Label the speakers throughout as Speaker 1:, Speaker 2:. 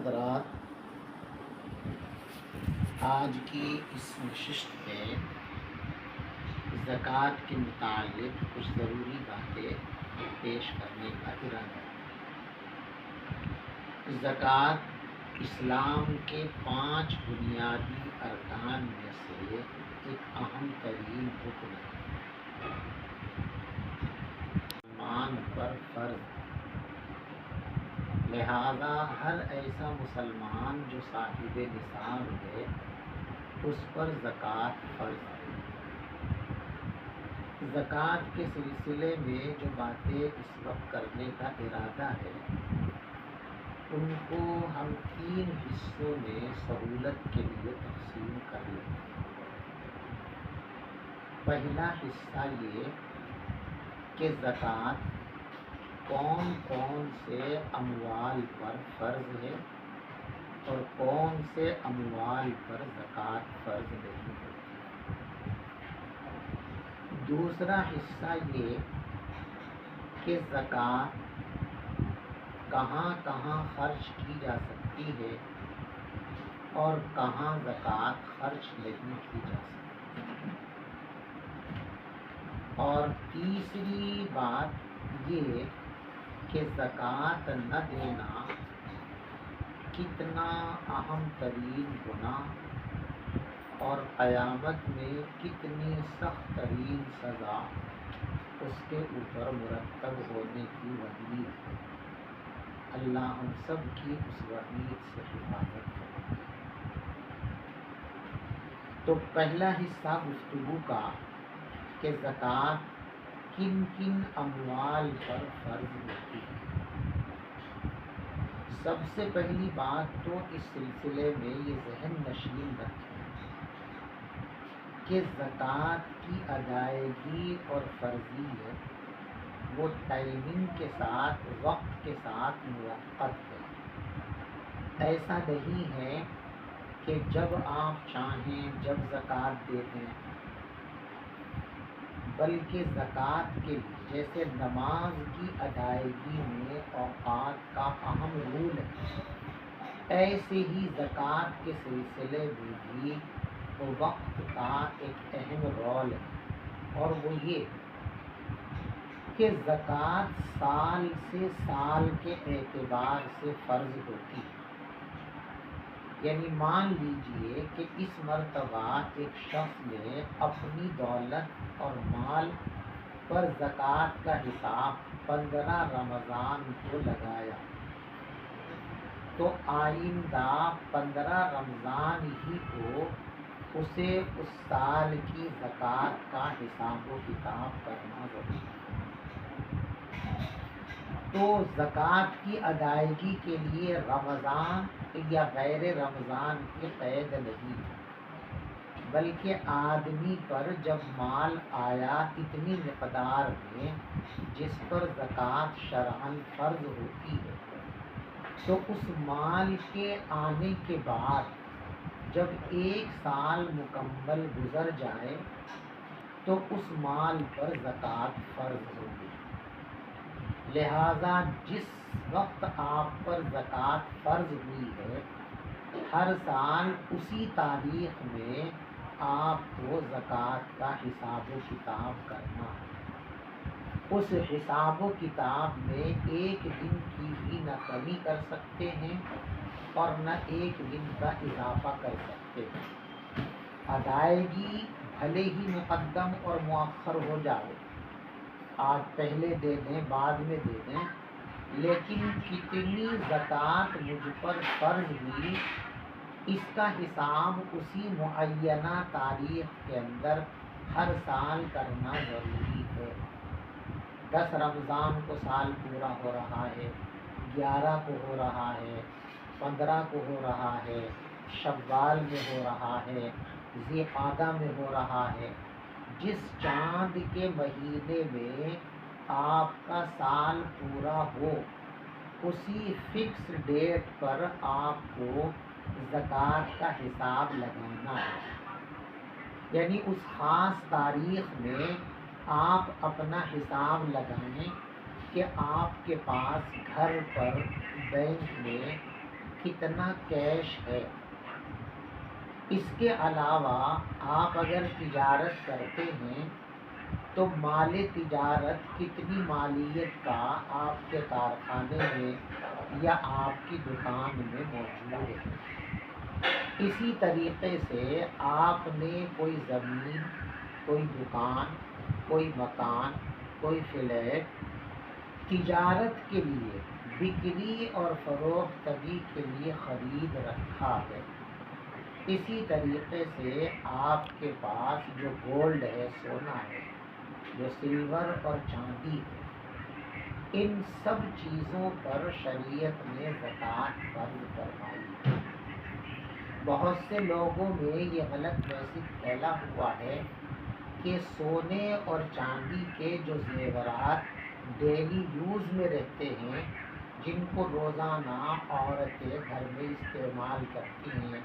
Speaker 1: حضرات، آج کی اس نشست میں زکوٰۃ کے متعلق کچھ ضروری باتیں پیش کرنے کا ارادہ ہے۔ زکوٰۃ اسلام کے 5 بنیادی ارکان میں سے ایک اہم ترین رکن ہے۔ مسلمان پر فرض، لہذا ہر ایسا مسلمان جو صاحب نصاب ہے اس پر زکوٰۃ فرض ہے۔ زکوٰۃ کے سلسلے میں جو باتیں اس وقت کرنے کا ارادہ ہے ان کو ہم 3 حصوں میں سہولت کے لیے تقسیم کر لیتے ہیں۔ پہلا حصہ یہ کہ زکوٰۃ کون کون سے اموال پر فرض ہے اور کون سے اموال پر زکوٰۃ فرض نہیں ہوتی۔ دوسرا حصہ یہ کہ زکوٰۃ کہاں کہاں خرچ کی جا سکتی ہے اور کہاں زکوٰۃ خرچ نہیں کی جا سکتی۔ اور تیسری بات یہ کہ زکوٰۃ نہ دینا کتنا اہم ترین گناہ اور قیامت میں کتنی سخت ترین سزا اس کے اوپر مرتب ہونے کی وعید ہے۔ اللہ ہم سب کی اس وعید سے حفاظت کرے۔ تو پہلا حصہ گفتگو کا کہ زکوٰۃ کن کن اموال پر فرض ہوتی ہے۔ سب سے پہلی بات تو اس سلسلے میں یہ ذہن نشین رکھیں کہ زکوٰۃ کی ادائیگی اور فرضیت وہ ٹائمنگ کے ساتھ، وقت کے ساتھ موقت ہے۔ ایسا نہیں ہے کہ جب آپ چاہیں جب زکوٰۃ دے دیں، بلکہ زکوٰۃ کے لیے جیسے نماز کی ادائیگی میں اوقات کا اہم رول ہے، ایسے ہی زکوٰۃ کے سلسلے میں بھی وقت کا ایک اہم رول ہے، اور وہ یہ کہ زکوٰۃ سال سے سال کے اعتبار سے فرض ہوتی ہے۔ یعنی مان لیجئے کہ اس مرتبہ ایک شخص نے اپنی دولت اور مال پر زکوٰۃ کا حساب 15 رمضان کو لگایا، تو آئندہ 15 رمضان ہی کو اسے اس سال کی زکوٰۃ کا حساب و کتاب کرنا ضروری ہے۔ تو زکوٰۃ کی ادائیگی کے لیے رمضان یا غیر رمضان کی قید نہیں ہے، بلکہ آدمی پر جب مال آیا اتنی مقدار میں جس پر زکوٰۃ شرعاً فرض ہوتی ہے، تو اس مال کے آنے کے بعد جب 1 سال مکمل گزر جائے تو اس مال پر زکوٰۃ فرض ہوگی۔ لہذا جس وقت آپ پر زکوٰۃ فرض ہوئی ہے، ہر سال اسی تاریخ میں آپ کو زکوٰۃ کا حساب و کتاب کرنا ہے۔ اس حساب و کتاب میں 1 دن کی بھی نہ کمی کر سکتے ہیں اور نہ 1 دن کا اضافہ کر سکتے ہیں۔ ادائیگی بھلے ہی مقدم اور مؤخر ہو جائے، آج پہلے دے دیں بعد میں دے دیں، لیکن کتنی زکوٰۃ مجھ پر فرض ہوئی اس کا حساب اسی معینہ تاریخ کے اندر ہر سال کرنا ضروری ہے۔ 10 رمضان کو سال پورا ہو رہا ہے، 11 کو ہو رہا ہے، 15 کو ہو رہا ہے، شوال میں ہو رہا ہے، ذی القعدہ میں ہو رہا ہے، جس چاند کے مہینے میں آپ کا سال پورا ہو اسی فکس ڈیٹ پر آپ کو زکوٰۃ کا حساب لگانا ہے۔ یعنی اس خاص تاریخ میں آپ اپنا حساب لگائیں کہ آپ کے پاس گھر پر بینک میں کتنا کیش ہے۔ اس کے علاوہ آپ اگر تجارت کرتے ہیں تو مال تجارت کتنی مالیت کا آپ کے کارخانے میں یا آپ کی دکان میں موجود ہے۔ اسی طریقے سے آپ نے کوئی زمین، کوئی دکان، کوئی مکان، کوئی فلیٹ تجارت کے لیے، بکری اور فروختگی کے لیے خرید رکھا ہے۔ اسی طریقے سے آپ کے پاس جو گولڈ ہے، سونا ہے، جو سلور اور چاندی ہے، ان سب چیزوں پر شریعت نے زکوٰۃ فرض فرمائی ہے۔ بہت سے لوگوں میں یہ غلط میسج پھیلا ہوا ہے کہ سونے اور چاندی کے جو زیورات ڈیلی یوز میں رہتے ہیں، جن کو روزانہ عورتیں گھر میں استعمال کرتی ہیں،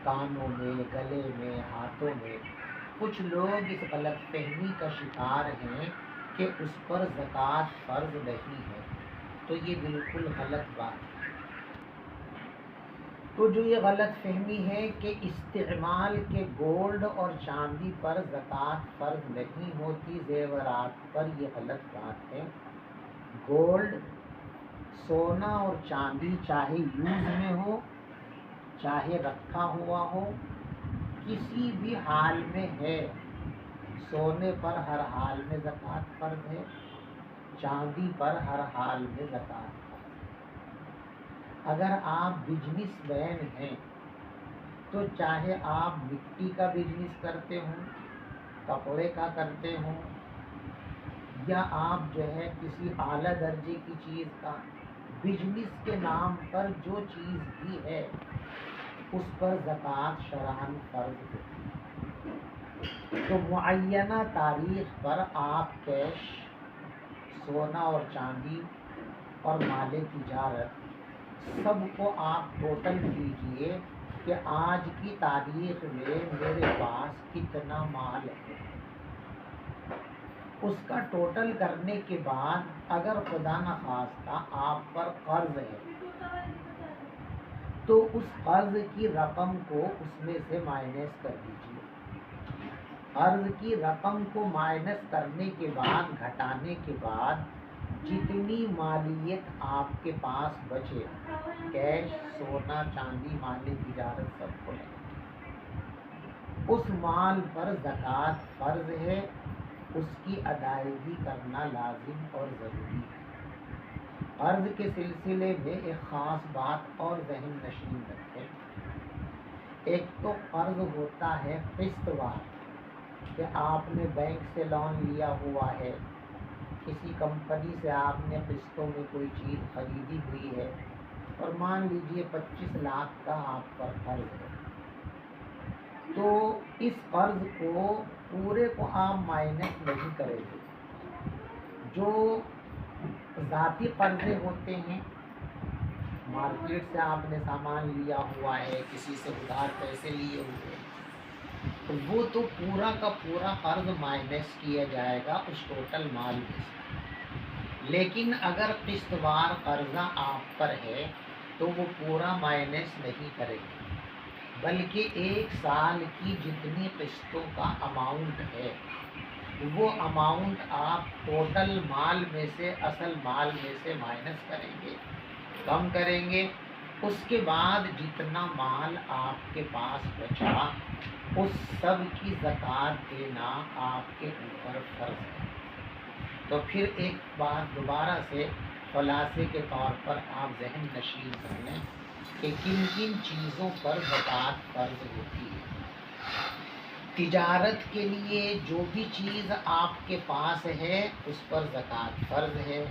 Speaker 1: کانوں میں، گلے میں، ہاتھوں میں، کچھ لوگ اس غلط فہمی کا شکار ہیں کہ اس پر زکوٰۃ فرض نہیں ہے، تو یہ بالکل غلط بات ہے۔ تو جو یہ غلط فہمی ہے کہ استعمال کے گولڈ اور چاندی پر زکوٰۃ فرض نہیں ہوتی، زیورات پر، یہ غلط بات ہے۔ گولڈ، سونا اور چاندی چاہے یوز میں ہو، چاہے رکھا ہوا ہو، کسی بھی حال میں ہے، سونے پر ہر حال میں زکوٰۃ فرض ہے، چاندی پر ہر حال میں زکوٰۃ فرض ہے۔ اگر آپ بزنس مین ہیں تو چاہے آپ مٹی کا بزنس کرتے ہوں، کپڑے کا کرتے ہوں، یا آپ جو ہے کسی اعلیٰ درجے کی چیز کا، بزنس کے نام پر جو چیز بھی ہے اس پر زکوٰۃ شرعاً فرض ہوتی ہے۔ تو معینہ تاریخ پر آپ کیش، سونا اور چاندی اور مال تجارت سب کو آپ ٹوٹل کیجئے کہ آج کی تاریخ میں میرے پاس کتنا مال ہے۔ اس کا ٹوٹل کرنے کے بعد اگر خدا نخواستہ آپ پر قرض ہے تو اس قرض کی رقم کو اس میں سے مائنس کر دیجیے۔ قرض کی رقم کو مائنس کرنے کے بعد، گھٹانے کے بعد، جتنی مالیت آپ کے پاس بچے، کیش، سونا، چاندی، مال تجارت سب کو ہے، اس مال پر زکوٰۃ فرض ہے، اس کی ادائیگی کرنا لازم اور ضروری ہے۔ قرض کے سلسلے میں ایک خاص بات اور ذہن نشین رکھیں۔ ایک تو قرض ہوتا ہے قسط وار، کہ آپ نے بینک سے لون لیا ہوا ہے، کسی کمپنی سے آپ نے قسطوں میں کوئی چیز خریدی ہوئی ہے، اور مان لیجئے 25 لاکھ کا آپ پر قرض ہے، تو اس قرض کو پورے کو آپ مائنس نہیں کریں گے۔ جو ذاتی قرضے ہوتے ہیں، مارکیٹ سے آپ نے سامان لیا ہوا ہے، کسی سے ادھار پیسے لیے ہوئے، تو وہ تو پورا کا پورا قرض مائنس کیا جائے گا اس ٹوٹل مال میں سے۔ لیکن اگر قسط وار قرضہ آپ پر ہے تو وہ پورا مائنس نہیں کرے گا، بلکہ ایک سال کی جتنی قسطوں کا اماؤنٹ ہے وہ اماؤنٹ آپ ٹوٹل مال میں سے، اصل مال میں سے مائنس کریں گے، کم کریں گے۔ اس کے بعد جتنا مال آپ کے پاس بچا اس سب کی زکوٰۃ دینا آپ کے اوپر فرض ہے۔ تو پھر ایک بات دوبارہ سے خلاصے کے طور پر آپ ذہن نشین کر لیں کہ کن کن چیزوں پر زکوٰۃ فرض ہوتی ہے۔ تجارت کے لیے جو بھی چیز آپ کے پاس ہے اس پر زکوٰۃ فرض ہے،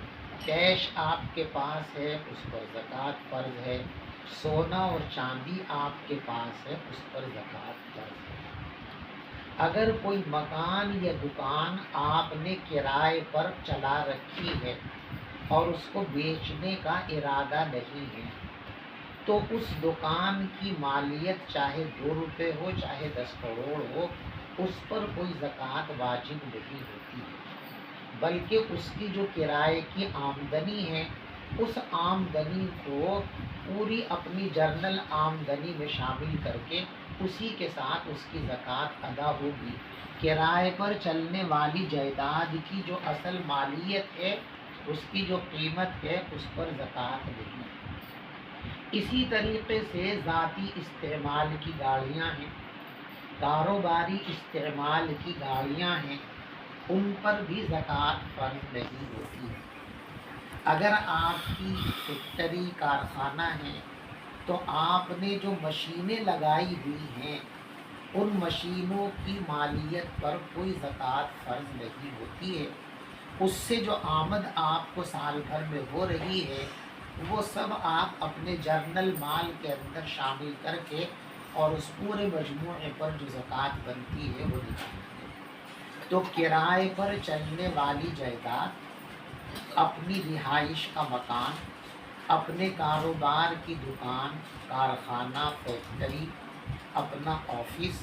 Speaker 1: کیش آپ کے پاس ہے اس پر زکوٰۃ فرض ہے، سونا اور چاندی آپ کے پاس ہے اس پر زکوٰۃ فرض ہے۔ اگر کوئی مکان یا دکان آپ نے کرائے پر چلا رکھی ہے اور اس کو بیچنے کا ارادہ نہیں ہے تو اس دکان کی مالیت چاہے 2 روپے ہو چاہے 10 کروڑ ہو، اس پر کوئی زکوٰۃ واجب نہیں ہوتی ہے، بلکہ اس کی جو کرائے کی آمدنی ہے اس آمدنی کو پوری اپنی جرنل آمدنی میں شامل کر کے اسی کے ساتھ اس کی زکوٰۃ ادا ہوگی۔ کرائے پر چلنے والی جائیداد کی جو اصل مالیت ہے، اس کی جو قیمت ہے، اس پر زکوٰۃ نہیں۔ اسی طریقے سے ذاتی استعمال کی گاڑیاں ہیں، کاروباری استعمال کی گاڑیاں ہیں، ان پر بھی زکوٰۃ فرض نہیں ہوتی ہے۔ اگر آپ کی فیکٹری کارخانہ ہے تو آپ نے جو مشینیں لگائی ہوئی ہیں، ان مشینوں کی مالیت پر کوئی زکوٰۃ فرض نہیں ہوتی ہے۔ اس سے جو آمد آپ کو سال بھر میں ہو رہی ہے، وہ سب آپ اپنے جرنل مال کے اندر شامل کر کے اور اس پورے مجموعے پر جو زکوٰۃ بنتی ہے وہ نکالتے ہیں۔ تو کرائے پر چلنے والی جائیداد، اپنی رہائش کا مکان، اپنے کاروبار کی دکان، کارخانہ، فیکٹری، اپنا آفس،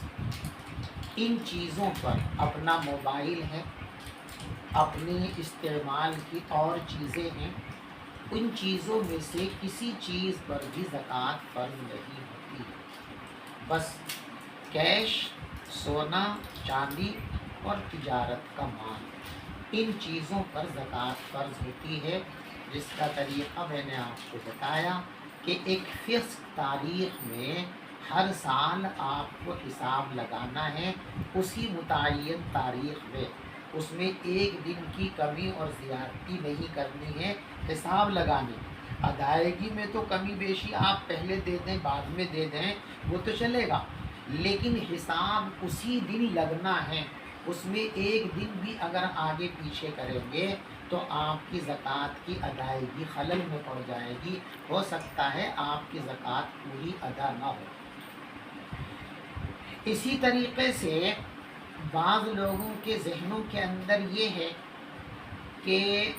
Speaker 1: ان چیزوں پر، اپنا موبائل ہے، اپنے استعمال کی اور چیزیں ہیں، ان چیزوں میں سے کسی چیز پر بھی زکوٰۃ فرض نہیں ہوتی ہے۔ بس کیش، سونا، چاندی اور تجارت کا مال، ان چیزوں پر زکوٰۃ فرض ہوتی ہے، جس کا طریقہ میں نے آپ کو بتایا کہ ایک فکس تاریخ میں ہر سال آپ کو حساب لگانا ہے، اسی متعین تاریخ میں، اس میں ایک دن کی کمی اور زیادتی نہیں کرنی ہے۔ حساب لگانے، ادائیگی میں تو کمی بیشی آپ پہلے دے دیں بعد میں دے دیں وہ تو چلے گا، لیکن حساب اسی دن لگنا ہے۔ اس میں ایک دن بھی اگر آگے پیچھے کریں گے تو آپ کی زکوٰۃ کی ادائیگی خلل میں پڑ جائے گی، ہو سکتا ہے آپ کی زکوٰۃ پوری ادا نہ ہو۔ اسی طریقے سے بعض لوگوں کے ذہنوں کے اندر یہ ہے کہ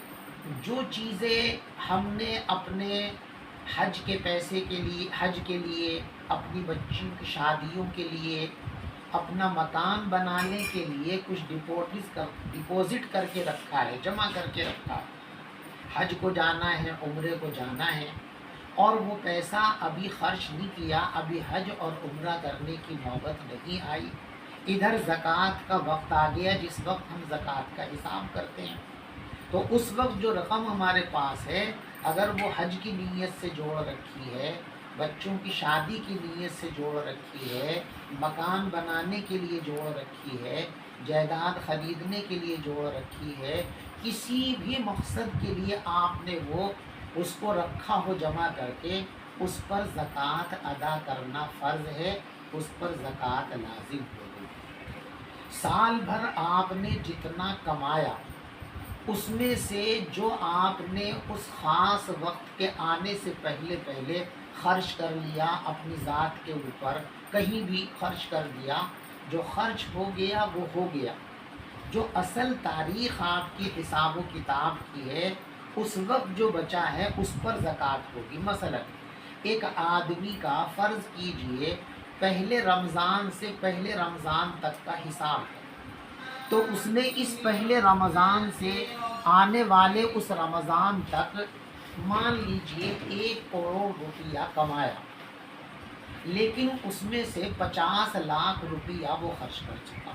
Speaker 1: جو چیزیں ہم نے اپنے حج کے پیسے کے لیے، حج کے لیے، اپنی بچیوں کی شادیوں کے لیے، اپنا مکان بنانے کے لیے کچھ ڈپوزٹ کر کے رکھا ہے، جمع کر کے رکھا ہے، حج کو جانا ہے، عمرے کو جانا ہے، اور وہ پیسہ ابھی خرچ نہیں کیا، ابھی حج اور عمرہ کرنے کی نوبت نہیں آئی، ادھر زکوٰۃ کا وقت آ گیا جس وقت ہم زکوٰۃ کا حساب کرتے ہیں، تو اس وقت جو رقم ہمارے پاس ہے، اگر وہ حج کی نیت سے جوڑ رکھی ہے، بچوں کی شادی کی نیت سے جوڑ رکھی ہے، مکان بنانے کے لیے جوڑ رکھی ہے، جائیداد خریدنے کے لیے جوڑ رکھی ہے، کسی بھی مقصد کے لیے آپ نے وہ اس کو رکھا ہو جمع کر کے، اس پر زکوٰۃ ادا کرنا فرض ہے، اس پر زکوٰۃ لازم ہوگی۔ سال بھر آپ نے جتنا کمایا، اس میں سے جو آپ نے اس خاص وقت کے آنے سے پہلے خرچ کر لیا، اپنی ذات کے اوپر کہیں بھی خرچ کر دیا، جو خرچ ہو گیا وہ ہو گیا، جو اصل تاریخ آپ کی حساب و کتاب کی ہے، اس وقت جو بچا ہے اس پر زکوٰۃ ہوگی۔ مثلا ایک آدمی کا فرض کیجئے پہلے رمضان سے پہلے رمضان تک کا حساب ہے، تو اس نے اس پہلے رمضان سے آنے والے اس رمضان تک مان لیجئے 1 کروڑ روپیہ کمایا، لیکن اس میں سے 50 لاکھ روپیہ وہ خرچ کر چکا۔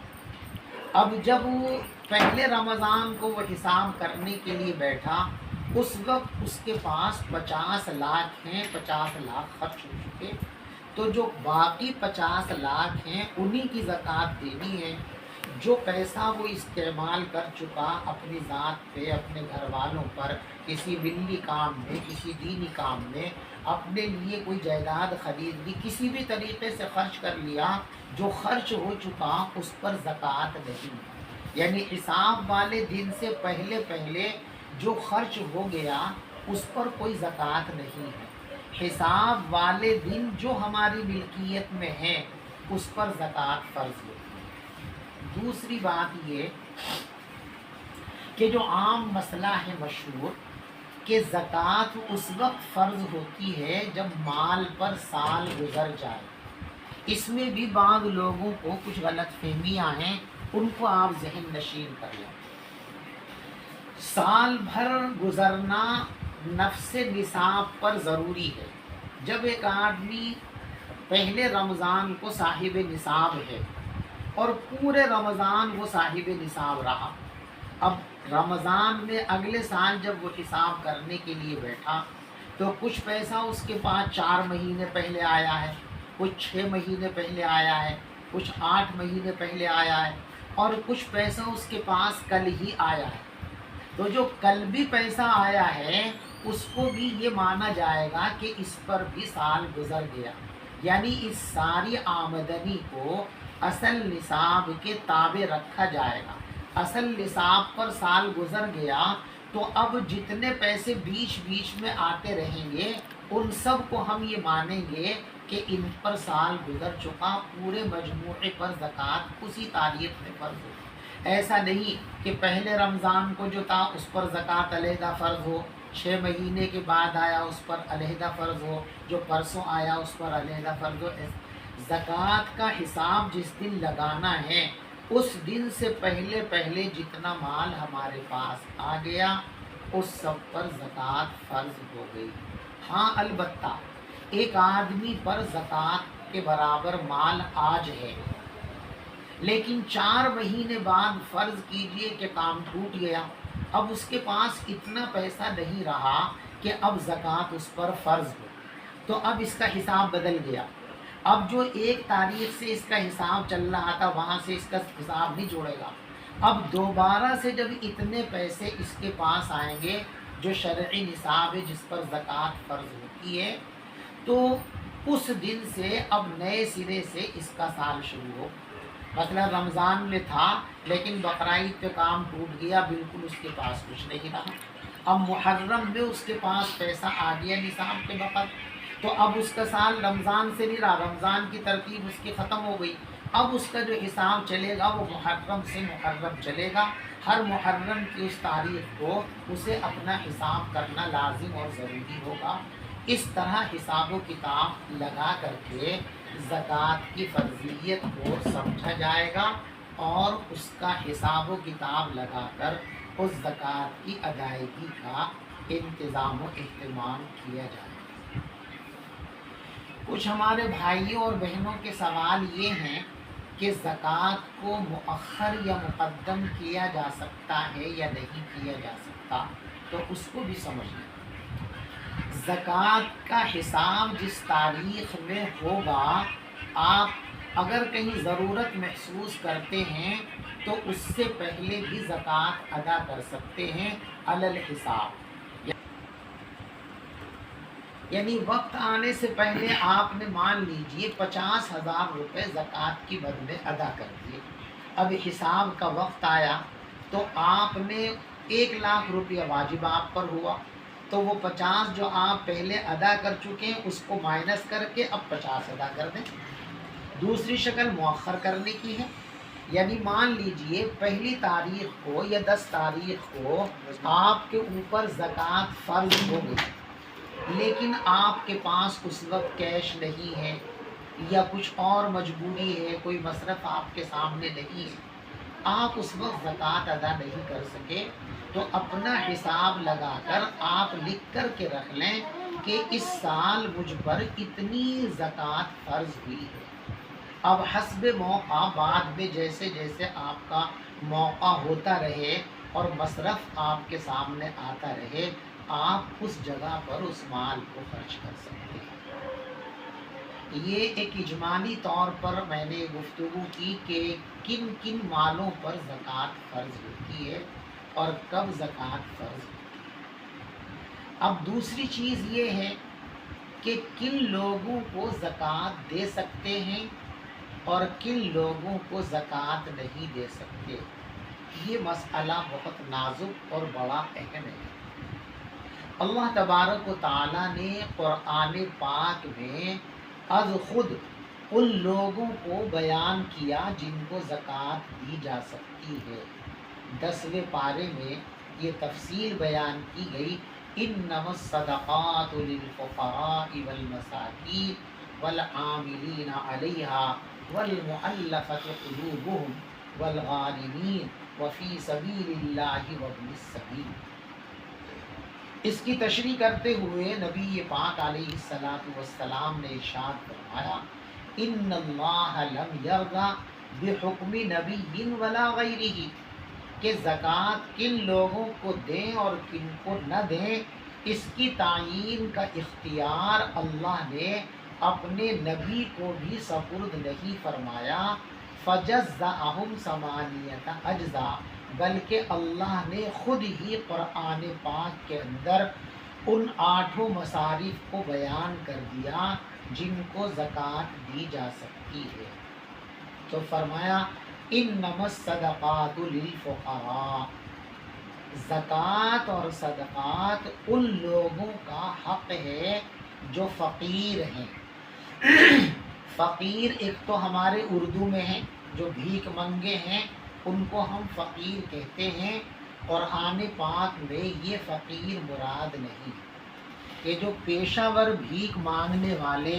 Speaker 1: اب جب وہ پہلے رمضان کو وہ حساب کرنے کے لیے بیٹھا، اس وقت اس کے پاس 50 لاکھ ہیں، 50 لاکھ خرچ ہو چکے، تو جو باقی 50 لاکھ ہیں انہی کی زکوٰۃ دینی ہے۔ جو پیسہ وہ استعمال کر چکا اپنی ذات پہ، اپنے گھر والوں پر، کسی ملی کام میں، کسی دینی کام میں، اپنے لیے کوئی جائیداد خرید لی، کسی بھی طریقے سے خرچ کر لیا، جو خرچ ہو چکا اس پر زکوٰۃ نہیں، یعنی حساب والے دن سے پہلے جو خرچ ہو گیا اس پر کوئی زکوٰۃ نہیں ہے۔ حساب والے دن جو ہماری ملکیت میں ہے اس پر زکوٰۃ فرض ہوتی ہے۔ دوسری بات یہ کہ جو عام مسئلہ ہے مشہور کہ زکوٰۃ اس وقت فرض ہوتی ہے جب مال پر سال گزر جائے، اس میں بھی بعض لوگوں کو کچھ غلط فہمیاں ہیں، ان کو آپ ذہن نشین کر لیں۔ سال بھر گزرنا نفس نصاب پر ضروری ہے۔ جب ایک آدمی پہلے رمضان کو صاحب نصاب ہے اور پورے رمضان وہ صاحب نصاب رہا، اب رمضان میں اگلے سال جب وہ حساب کرنے کے لیے بیٹھا تو کچھ پیسہ اس کے پاس 4 مہینے پہلے آیا ہے، کچھ 6 مہینے پہلے آیا ہے، کچھ 8 مہینے پہلے آیا ہے، اور کچھ پیسہ اس کے پاس کل ہی آیا ہے۔ تو جو کل بھی پیسہ آیا ہے اس کو بھی یہ مانا جائے گا کہ اس پر بھی سال گزر گیا، یعنی اس ساری آمدنی کو اصل نصاب کے تابع رکھا جائے گا۔ اصل نصاب پر سال گزر گیا تو اب جتنے پیسے بیچ بیچ میں آتے رہیں گے ان سب کو ہم یہ مانیں گے کہ ان پر سال گزر چکا، پورے مجموعے پر زکوٰۃ اسی تاریخ میں فرض ہو۔ ایسا نہیں کہ پہلے رمضان کو جو تھا اس پر زکوٰۃ علیحدہ فرض ہو، 6 مہینے کے بعد آیا اس پر علیحدہ فرض ہو، جو پرسوں آیا اس پر علیحدہ فرض ہو۔ زکوٰۃ کا حساب جس دن لگانا ہے اس دن سے پہلے پہلے جتنا مال ہمارے پاس آ گیا اس سب پر زکوٰۃ فرض ہو گئی۔ ہاں البتہ ایک آدمی پر زکوٰۃ کے برابر مال آج ہے، لیکن 4 مہینے بعد فرض کیجئے کہ کام ٹوٹ گیا، اب اس کے پاس اتنا پیسہ نہیں رہا کہ اب زکوٰۃ اس پر فرض ہو، تو اب اس کا حساب بدل گیا۔ اب جو 1 تاریخ سے اس کا حساب چل رہا تھا وہاں سے اس کا حساب نہیں جوڑے گا، اب دوبارہ سے جب اتنے پیسے اس کے پاس آئیں گے جو شرعی نصاب ہے جس پر زکوٰۃ فرض ہوتی ہے، تو اس دن سے اب نئے سرے سے اس کا سال شروع ہو۔ مثلا رمضان میں تھا لیکن بقرعید پہ کام ٹوٹ گیا، بالکل اس کے پاس کچھ نہیں رہا، اب محرم میں اس کے پاس پیسہ آ گیا نصاب کے وقت، تو اب اس کا سال رمضان سے نہیں رہا، رمضان کی ترتیب اس کی ختم ہو گئی، اب اس کا جو حساب چلے گا وہ محرم سے محرم چلے گا۔ ہر محرم کی اس تاریخ کو اسے اپنا حساب کرنا لازم اور ضروری ہوگا۔ اس طرح حساب و کتاب لگا کر کے زکوٰۃ کی فرضیت کو سمجھا جائے گا اور اس کا حساب و کتاب لگا کر اس زکوٰۃ کی ادائیگی کا انتظام و اہتمام کیا جائے گا۔ کچھ ہمارے بھائیوں اور بہنوں کے سوال یہ ہیں کہ زکوٰۃ کو مؤخر یا مقدم کیا جا سکتا ہے یا نہیں کیا جا سکتا، تو اس کو بھی سمجھ لیں۔ زکوٰۃ کا حساب جس تاریخ میں ہوگا، آپ اگر کہیں ضرورت محسوس کرتے ہیں تو اس سے پہلے بھی زکوٰۃ ادا کر سکتے ہیں علی الحساب، یعنی وقت آنے سے پہلے آپ نے مان لیجئے 50,000 روپے زکوٰۃ کی مد میں ادا کر دیے، اب حساب کا وقت آیا تو آپ نے 1,00,000 روپیہ واجب آپ پر ہوا، تو وہ 50 جو آپ پہلے ادا کر چکے ہیں اس کو مائنس کر کے اب 50 ادا کر دیں۔ دوسری شکل مؤخر کرنے کی ہے، یعنی مان لیجئے پہلی تاریخ کو یا 10 تاریخ کو آپ کے اوپر زکوٰۃ فرض ہو گئی، لیکن آپ کے پاس اس وقت کیش نہیں ہے یا کچھ اور مجبوری ہے، کوئی مصرف آپ کے سامنے نہیں ہے، آپ اس وقت زکوٰۃ ادا نہیں کر سکے، تو اپنا حساب لگا کر آپ لکھ کر کے رکھ لیں کہ اس سال مجھ پر اتنی زکوٰۃ فرض ہوئی ہے۔ اب حسب موقع بعد میں جیسے جیسے آپ کا موقع ہوتا رہے اور مصرف آپ کے سامنے آتا رہے، آپ اس جگہ پر اس مال کو خرچ کر سکتے ہیں۔ یہ ایک اجمالی طور پر میں نے گفتگو کی کہ کن کن مالوں پر زکوٰۃ فرض ہوتی ہے اور کب زکوٰۃ فرض ہوتی ہے۔ اب دوسری چیز یہ ہے کہ کن لوگوں کو زکوٰۃ دے سکتے ہیں اور کن لوگوں کو زکوٰۃ نہیں دے سکتے، یہ مسئلہ بہت نازک اور بڑا اہم ہے۔ اللہ تبارک و تعالیٰ نے قرآن پاک میں از خود ان لوگوں کو بیان کیا جن کو زکوٰۃ دی جا سکتی ہے۔ 10ویں پارے میں یہ تفصیل بیان کی گئی، انما الصدقات للفقراء والمساکین والعاملین علیہا والمؤلفۃ قلوبہم والغارمین وفی سبیل اللہ وابن السبیل۔ اس کی تشریح کرتے ہوئے نبی پاک علیہ الصلاۃ والسلام نے ارشاد فرمایا ان اللہ لم یرضى بحکم نبی ولا غیرہ، کہ زکوٰۃ کن لوگوں کو دیں اور کن کو نہ دیں اس کی تعیین کا اختیار اللہ نے اپنے نبی کو بھی سپرد نہیں فرمایا۔ فجزأہم ثمانیۃ اجزاء، بلکہ اللہ نے خود ہی قرآن پاک کے اندر ان 8 مصارف کو بیان کر دیا جن کو زکوٰۃ دی جا سکتی ہے۔ تو فرمایا انما الصدقات للفقراء، زکوٰۃ اور صدقات ان لوگوں کا حق ہے جو فقیر ہیں۔ فقیر ایک تو ہمارے اردو میں ہے، جو بھیک منگے ہیں ان کو ہم فقیر کہتے ہیں۔ قرآن پاک میں یہ فقیر مراد نہیں، کہ جو پیشہ ور بھیک مانگنے والے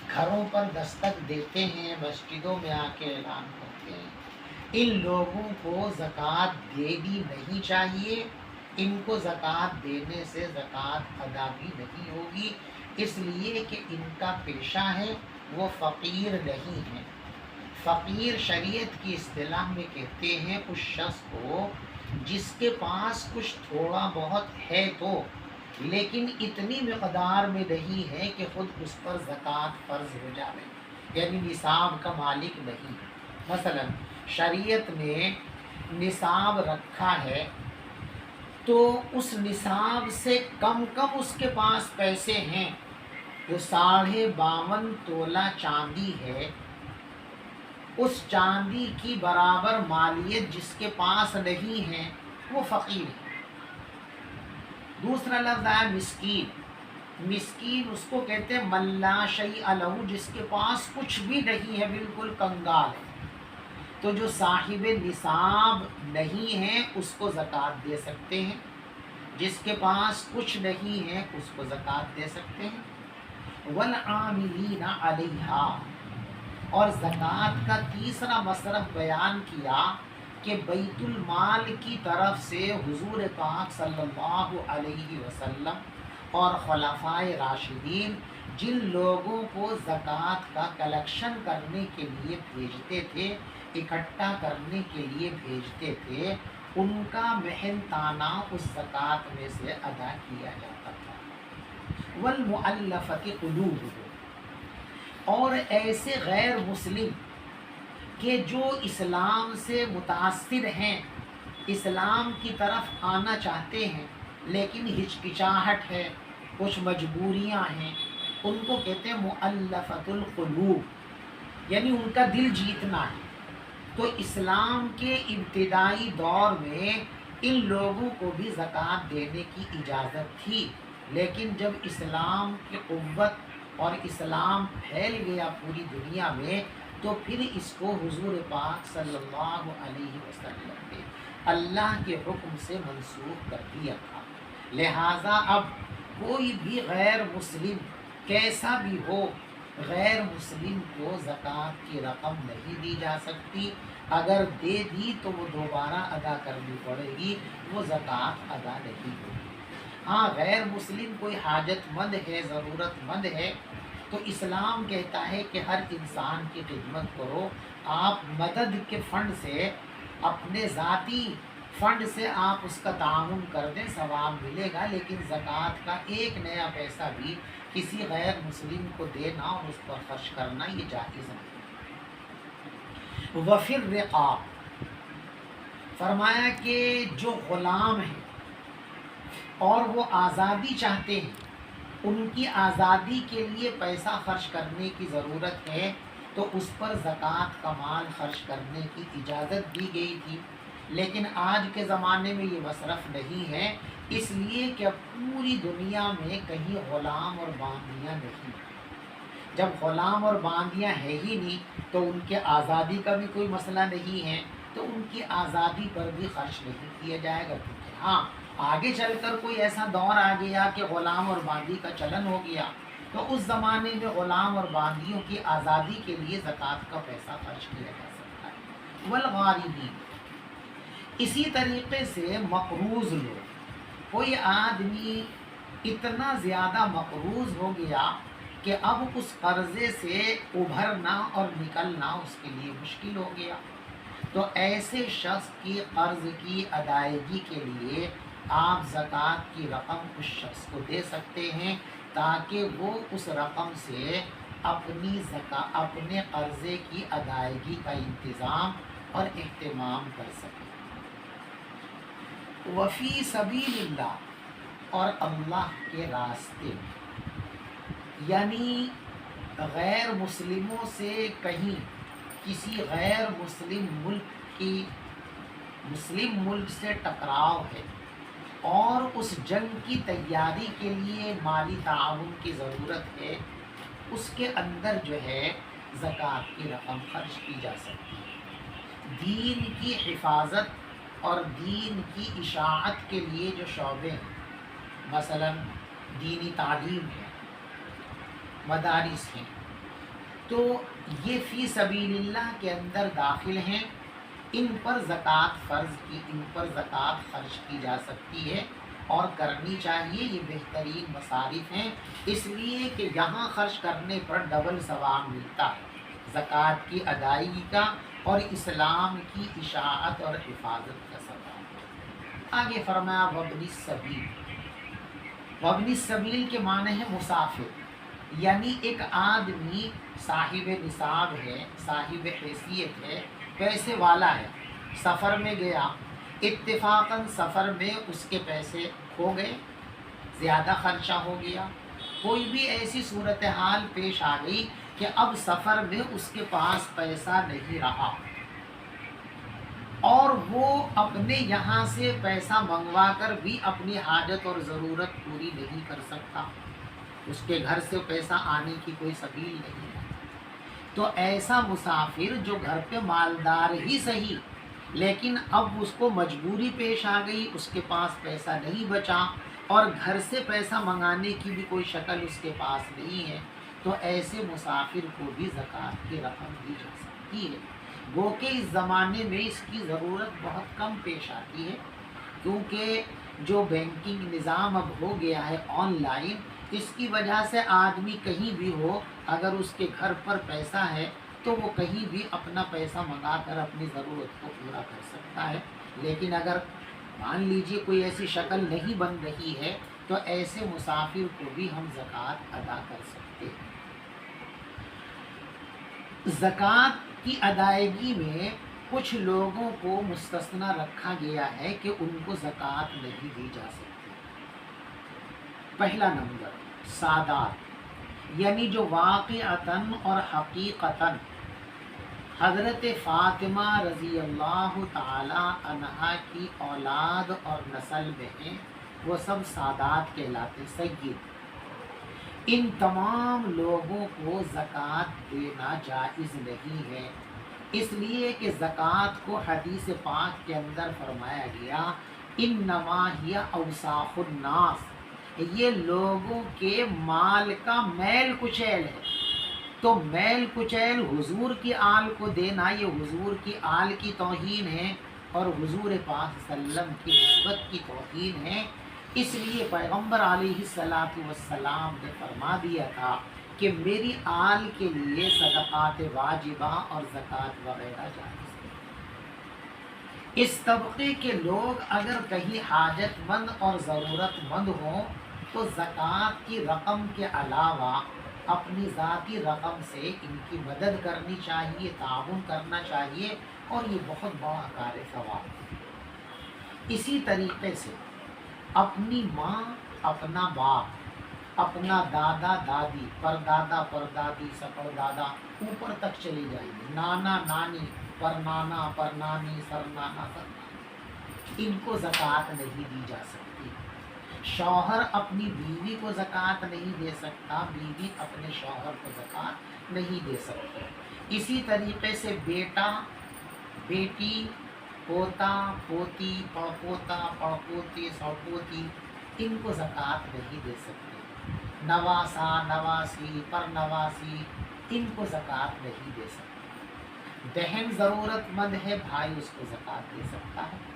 Speaker 1: گھروں پر دستک دیتے ہیں، مسجدوں میں آ کے اعلان کرتے ہیں، ان لوگوں کو زکوٰۃ دینی نہیں چاہیے۔ ان کو زکوٰۃ دینے سے زکوٰۃ ادا بھی نہیں ہوگی، اس لیے کہ ان کا پیشہ ہے، وہ فقیر نہیں ہے۔ فقیر شریعت کی اصطلاح میں کہتے ہیں اس شخص کو جس کے پاس کچھ تھوڑا بہت ہے تو، لیکن اتنی مقدار میں نہیں ہے کہ خود اس پر زکوٰۃ فرض ہو جائے، یعنی نصاب کا مالک نہیں۔ مثلا شریعت نے نصاب رکھا ہے تو اس نصاب سے کم اس کے پاس پیسے ہیں، جو 52.5 تولہ چاندی ہے، اس چاندی کی برابر مالیت جس کے پاس نہیں ہے وہ فقیر ہے۔ دوسرا لفظ ہے مسکین۔ مسکین اس کو کہتے ہیں من لا شیء لہ، جس کے پاس کچھ بھی نہیں ہے، بالکل کنگال ہے۔ تو جو صاحب نصاب نہیں ہے اس کو زکوٰۃ دے سکتے ہیں، جس کے پاس کچھ نہیں ہے اس کو زکوٰۃ دے سکتے ہیں۔ والعاملین علیہا، اور زکوٰۃ کا تیسرا مصرف بیان کیا کہ بیت المال کی طرف سے حضور پاک صلی اللہ علیہ وسلم اور خلفائے راشدین جن لوگوں کو زکوٰۃ کا کلیکشن کرنے کے لیے بھیجتے تھے، اکٹھا کرنے کے لیے بھیجتے تھے، ان کا محنتانہ اس زکوٰۃ میں سے ادا کیا جاتا تھا۔ والمؤلفۃ قلوبہم، اور ایسے غیر مسلم کہ جو اسلام سے متاثر ہیں، اسلام کی طرف آنا چاہتے ہیں لیکن ہچکچاہٹ ہے، کچھ مجبوریاں ہیں، ان کو کہتے ہیں مؤلفۃ القلوب، یعنی ان کا دل جیتنا ہے۔ تو اسلام کے ابتدائی دور میں ان لوگوں کو بھی زکوٰۃ دینے کی اجازت تھی، لیکن جب اسلام کی قوت اور اسلام پھیل گیا پوری دنیا میں تو پھر اس کو حضور پاک صلی اللہ علیہ وسلم نے اللہ کے حکم سے منسوخ کر دیا تھا۔ لہٰذا اب کوئی بھی غیر مسلم کیسا بھی ہو، غیر مسلم کو زکوٰۃ کی رقم نہیں دی جا سکتی، اگر دے دی تو وہ دوبارہ ادا کرنی پڑے گی، وہ زکوٰۃ ادا نہیں ہوگی۔ ہاں غیر مسلم کوئی حاجت مند ہے، ضرورت مند ہے، تو اسلام کہتا ہے کہ ہر انسان کی خدمت کرو، آپ مدد کے فنڈ سے، اپنے ذاتی فنڈ سے آپ اس کا تعاون کر دیں، ثواب ملے گا، لیکن زکوٰۃ کا ایک نیا پیسہ بھی کسی غیر مسلم کو دینا اور اس پر خرچ کرنا یہ جائز نہیں۔ وفی الرقاب، فرمایا کہ جو غلام ہیں اور وہ آزادی چاہتے ہیں، ان کی آزادی کے لیے پیسہ خرچ کرنے کی ضرورت ہے، تو اس پر زکوٰۃ کا مال خرچ کرنے کی اجازت دی گئی تھی، لیکن آج کے زمانے میں یہ مصرف نہیں ہے، اس لیے کہ اب پوری دنیا میں کہیں غلام اور باندیاں نہیں ہیں۔ جب غلام اور باندیاں ہے ہی نہیں تو ان کے آزادی کا بھی کوئی مسئلہ نہیں ہے، تو ان کی آزادی پر بھی خرچ نہیں کیا جائے گا۔ کیونکہ ہاں آگے چل کر کوئی ایسا دور آ گیا کہ غلام اور باندی کا چلن ہو گیا، تو اس زمانے میں غلام اور باندیوں کی آزادی کے لیے زکوٰۃ کا پیسہ خرچ کیا جا سکتا ہے۔ والغارمین، اسی طریقے سے مقروض لوگ، کوئی آدمی اتنا زیادہ مقروض ہو گیا کہ اب اس قرضے سے ابھرنا اور نکلنا اس کے لیے مشکل ہو گیا، تو ایسے شخص کی قرض کی ادائیگی کے لیے آپ زکوٰۃ کی رقم اس شخص کو دے سکتے ہیں تاکہ وہ اس رقم سے اپنے قرضے کی ادائیگی کا انتظام اور اہتمام کر سکے۔ وفی سبیل اللہ، اور اللہ کے راستے میں، یعنی غیر مسلموں سے کہیں کسی غیر مسلم ملک سے ٹکراؤ ہے اور اس جنگ کی تیاری کے لیے مالی تعاون کی ضرورت ہے، اس کے اندر جو ہے زکوٰۃ کی رقم خرچ کی جا سکتی ہے۔ دین کی حفاظت اور دین کی اشاعت کے لیے جو شعبے ہیں، مثلا دینی تعلیم ہے، مدارس ہیں، تو یہ فی سبیل اللہ کے اندر داخل ہیں، ان پر زکوٰۃ خرچ کی جا سکتی ہے اور کرنی چاہیے۔ یہ بہترین مصارف ہیں، اس لیے کہ یہاں خرچ کرنے پر ڈبل ثواب ملتا ہے، زکوٰۃ کی ادائیگی کا اور اسلام کی اشاعت اور حفاظت کا ثواب۔ آگے فرمایا وابن السبیل۔ وابن السبیل کے معنی ہے مسافر، یعنی ایک آدمی صاحب نصاب ہے، صاحب حیثیت ہے، پیسے والا ہے، سفر میں گیا، اتفاقاً سفر میں اس کے پیسے کھو گئے، زیادہ خرچہ ہو گیا، کوئی بھی ایسی صورتحال پیش آ گئی کہ اب سفر میں اس کے پاس پیسہ نہیں رہا اور وہ اپنے یہاں سے پیسہ منگوا کر بھی اپنی حاجت اور ضرورت پوری نہیں کر سکتا، اس کے گھر سے پیسہ آنے کی کوئی سبیل نہیں ہے، تو ایسا مسافر جو گھر پہ مالدار ہی صحیح لیکن اب اس کو مجبوری پیش آ گئی، اس کے پاس پیسہ نہیں بچا اور گھر سے پیسہ منگانے کی بھی کوئی شکل اس کے پاس نہیں ہے، تو ایسے مسافر کو بھی زکوٰۃ کی رقم دی جا سکتی ہے۔ گو کہ اس زمانے میں اس کی ضرورت بہت کم پیش آتی ہے، کیونکہ جو بینکنگ نظام اب ہو گیا ہے آن لائن، اس کی وجہ سے آدمی کہیں بھی ہو، اگر اس کے گھر پر پیسہ ہے تو وہ کہیں بھی اپنا پیسہ منگا کر اپنی ضرورت کو پورا کر سکتا ہے۔ لیکن اگر مان لیجیے کوئی ایسی شکل نہیں بن رہی ہے تو ایسے مسافر کو بھی ہم زکوٰۃ ادا کر سکتے ہیں۔ زکوٰۃ کی ادائیگی میں کچھ لوگوں کو مستثنی رکھا گیا ہے کہ ان کو زکوٰۃ نہیں دی جا سکتی۔ پہلا نمبر سادات، یعنی جو واقعتاً اور حقیقتاً حضرت فاطمہ رضی اللہ تعالی عنہا کی اولاد اور نسل میں ہیں، وہ سب سادات کہلاتے، سید۔ ان تمام لوگوں کو زکوٰۃ دینا جائز نہیں ہے، اس لیے کہ زکوٰۃ کو حدیث پاک کے اندر فرمایا گیا انما ہی اوساخ الناس، یہ لوگوں کے مال کا میل کچیل ہے، تو میل کچیل حضور کی آل کو دینا یہ حضور کی آل کی توہین ہے اور حضور پاک صلی اللہ علیہ وسلم کی نسبت کی توہین ہے۔ اس لیے پیغمبر علیہ السلام نے فرما دیا تھا کہ میری آل کے لیے صدقات واجبہ اور زکوٰۃ وغیرہ جائز ہے۔ اس طبقے کے لوگ اگر کہیں حاجت مند اور ضرورت مند ہوں تو زکوٰۃ کی رقم کے علاوہ اپنی ذاتی رقم سے ان کی مدد کرنی چاہیے، تعاون کرنا چاہیے، اور یہ بہت بڑا کار ثواب ہے۔ اسی طریقے سے اپنی ماں، اپنا باپ، اپنا دادا دادی، پردادا پردادی، سپردادا، اوپر تک چلی جائیے، نانا نانی، پرنانا پرنانی، سرنانا سرنانی، ان کو زکوٰۃ نہیں دی جا سکتی۔ شوہر اپنی بیوی کو زکوٰۃ نہیں دے سکتا، بیوی اپنے شوہر کو زکوٰۃ نہیں دے سکتے۔ اسی طریقے سے بیٹا، بیٹی، پوتا، پوتی، پڑپوتا، پڑپوتی، سڑپوتی، ان کو زکوٰۃ نہیں دے سکتے۔ نواسا، نواسی، پرنواسی، ان کو زکوٰۃ نہیں دے سکتے۔ بہن ضرورت مند ہے، بھائی اس کو زکوٰۃ دے سکتا ہے۔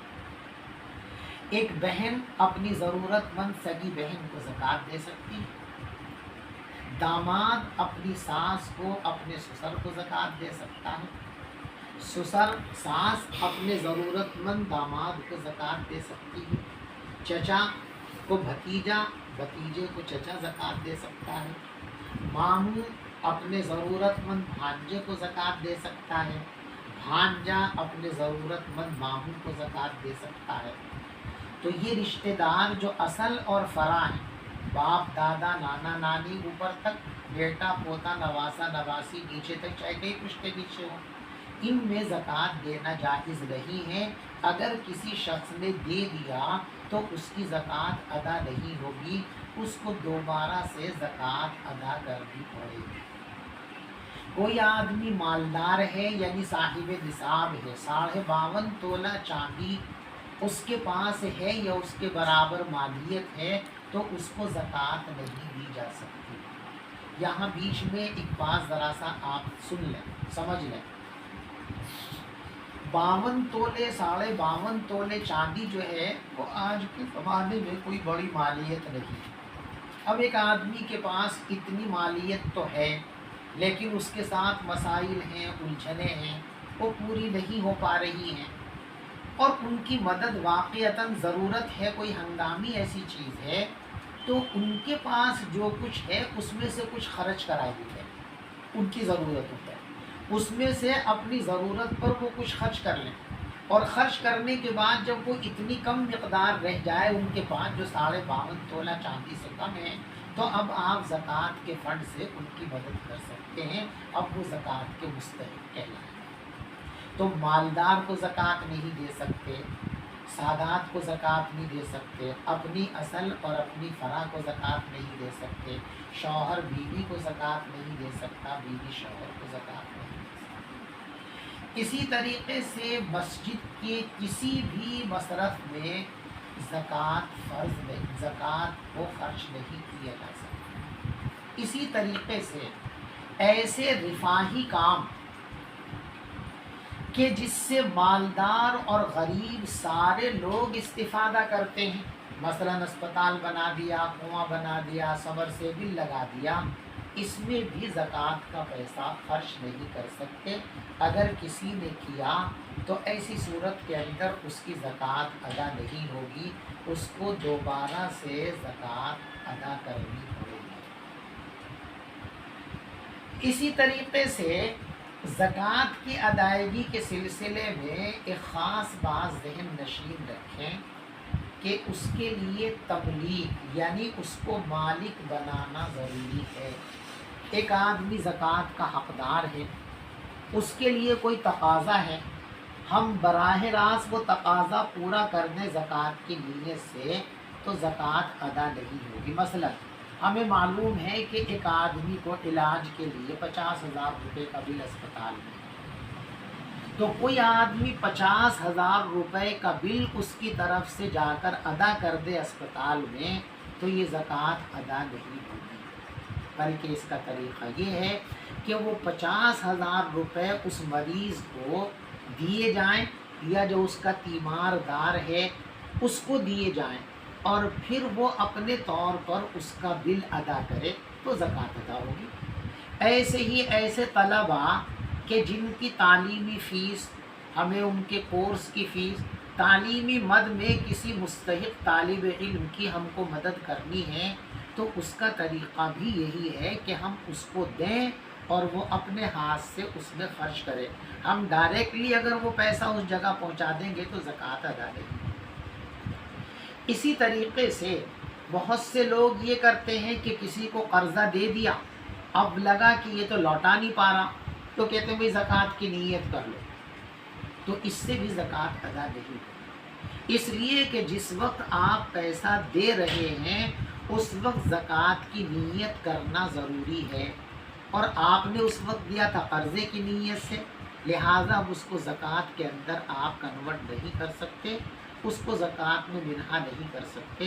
Speaker 1: ایک بہن اپنی ضرورت مند سگی بہن کو زکوٰۃ دے سکتی ہے، داماد اپنی ساس کو اپنے سسر کو زکوٰۃ دے سکتا ہے، سسر ساس اپنے ضرورت مند داماد کو زکوٰۃ دے سکتی ہے، چچا کو بھتیجا بھتیجے کو چچا زکوٰۃ دے سکتا ہے، ماموں اپنے ضرورت مند بھانجے کو زکوٰۃ دے سکتا ہے، بھانجا اپنے ضرورت مند ماموں کو زکوٰۃ دے سکتا ہے۔ تو یہ رشتہ دار جو اصل اور فرع ہیں، باپ دادا نانا نانی اوپر تک، بیٹا پوتا نواسا نواسی نیچے تک، چاہے کئی پشتے پیچھے ہوں، ان میں زکوٰۃ دینا جائز نہیں ہے۔ اگر کسی شخص نے دے دیا تو اس کی زکوٰۃ ادا نہیں ہوگی، اس کو دوبارہ سے زکوٰۃ ادا کرنی پڑے گی۔ کوئی آدمی مالدار ہے یعنی صاحب نصاب ہے، 52.5 تولہ چاندی اس کے پاس ہے یا اس کے برابر مالیت ہے، تو اس کو زکوٰۃ نہیں دی جا سکتی۔ یہاں بیچ میں ایک بات ذرا سا آپ سن لیں، سمجھ لیں۔ 52 تولے 52.5 تولے چاندی جو ہے وہ آج کے زمانے میں کوئی بڑی مالیت نہیں ہے۔ اب ایک آدمی کے پاس اتنی مالیت تو ہے، لیکن اس کے ساتھ مسائل ہیں، الجھنیں ہیں، وہ پوری نہیں ہو پا رہی ہیں، اور ان کی مدد واقعتاً ضرورت ہے، کوئی ہنگامی ایسی چیز ہے، تو ان کے پاس جو کچھ ہے اس میں سے کچھ خرچ کرائے ہے، ان کی ضرورتوں پر، اس میں سے اپنی ضرورت پر وہ کچھ خرچ کر لیں، اور خرچ کرنے کے بعد جب وہ اتنی کم مقدار رہ جائے ان کے پاس جو 52.5 تولہ چاندی سے کم ہے، تو اب آپ زکوٰۃ کے فنڈ سے ان کی مدد کر سکتے ہیں، اب وہ زکوٰۃ کے مستحق کہلائیں۔ تو مالدار کو زکوٰۃ نہیں دے سکتے، سادات کو زکوٰۃ نہیں دے سکتے، اپنی اصل اور اپنی فرع کو زکوٰۃ نہیں دے سکتے، شوہر بیوی کو زکوٰۃ نہیں دے سکتا، بیوی شوہر کو زکوٰۃ نہیں دے سکتی۔ اسی طریقے سے مسجد کے کسی بھی مصرف میں زکوٰۃ فرض نہیں، زکوٰۃ کو خرچ نہیں کیا جا سکتا۔ اسی طریقے سے ایسے رفاہی کام کہ جس سے مالدار اور غریب سارے لوگ استفادہ کرتے ہیں، مثلاً اسپتال بنا دیا، کنواں بنا دیا، سمرسیبل لگا دیا، اس میں بھی زکوٰۃ کا پیسہ خرچ نہیں کر سکتے۔ اگر کسی نے کیا تو ایسی صورت کے اندر اس کی زکوٰۃ ادا نہیں ہوگی، اس کو دوبارہ سے زکوٰۃ ادا کرنی پڑے گی۔ اسی طریقے سے زکوٰۃ کی ادائیگی کے سلسلے میں ایک خاص بات ذہن نشین رکھیں کہ اس کے لیے تبلیغ یعنی اس کو مالک بنانا ضروری ہے۔ ایک آدمی زکوٰۃ کا حقدار ہے، اس کے لیے کوئی تقاضا ہے، ہم براہ راست وہ تقاضا پورا کر دیں زکوٰۃ کی نیت سے تو زکوٰۃ ادا نہیں ہوگی۔ مثلا ہمیں معلوم ہے کہ ایک آدمی کو علاج کے لیے 50,000 روپے کا بل اسپتال میں، تو کوئی آدمی 50,000 روپے کا بل اس کی طرف سے جا کر ادا کر دے اسپتال میں، تو یہ زکوٰۃ ادا نہیں ہوگی، بلکہ اس کا طریقہ یہ ہے کہ وہ 50,000 روپے اس مریض کو دیے جائیں، یا جو اس کا تیماردار ہے اس کو دیے جائیں، اور پھر وہ اپنے طور پر اس کا بل ادا کرے تو زکوٰۃ ادا ہوگی۔ ایسے ہی ایسے طلباء کہ جن کی تعلیمی فیس، ہمیں ان کے کورس کی فیس، تعلیمی مد میں کسی مستحق طالب علم کی ہم کو مدد کرنی ہے، تو اس کا طریقہ بھی یہی ہے کہ ہم اس کو دیں اور وہ اپنے ہاتھ سے اس میں خرچ کرے۔ ہم ڈائریکٹلی اگر وہ پیسہ اس جگہ پہنچا دیں گے تو زکوٰۃ ادا نہیں۔ اسی طریقے سے بہت سے لوگ یہ کرتے ہیں کہ کسی کو قرضہ دے دیا، اب لگا کہ یہ تو لوٹا نہیں پا رہا، تو کہتے ہیں بھائی زکوٰۃ کی نیت کر لو، تو اس سے بھی زکوٰۃ ادا نہیں ہوگی۔ اس لیے کہ جس وقت آپ پیسہ دے رہے ہیں اس وقت زکوٰۃ کی نیت کرنا ضروری ہے، اور آپ نے اس وقت دیا تھا قرضے کی نیت سے، لہٰذا اب اس کو زکوٰۃ کے اندر آپ کنورٹ نہیں کر سکتے، اس کو زکوٰۃ میں منہا نہیں کر سکتے۔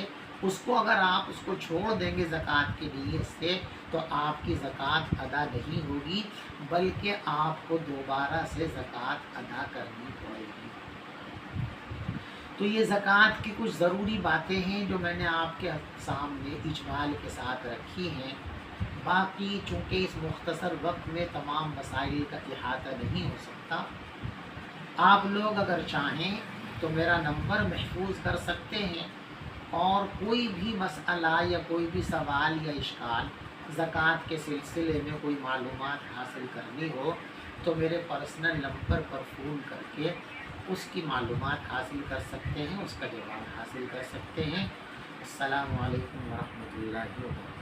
Speaker 1: اس کو اگر آپ اس کو چھوڑ دیں گے زکوٰۃ کی نیت سے تو آپ کی زکوٰۃ ادا نہیں ہوگی، بلکہ آپ کو دوبارہ سے زکوٰۃ ادا کرنی پڑے گی۔ تو یہ زکوٰۃ کی کچھ ضروری باتیں ہیں جو میں نے آپ کے سامنے اجمال کے ساتھ رکھی ہیں۔ باقی چونکہ اس مختصر وقت میں تمام مسائل کا احاطہ نہیں ہو سکتا، آپ لوگ اگر چاہیں تو میرا نمبر محفوظ کر سکتے ہیں، اور کوئی بھی مسئلہ یا کوئی بھی سوال یا اشکال زکوٰۃ کے سلسلے میں کوئی معلومات حاصل کرنی ہو تو میرے پرسنل نمبر پر فون کر کے اس کی معلومات حاصل کر سکتے ہیں، اس کا جواب حاصل کر سکتے ہیں۔ السلام علیکم ورحمۃ اللہ وبرکاتہ۔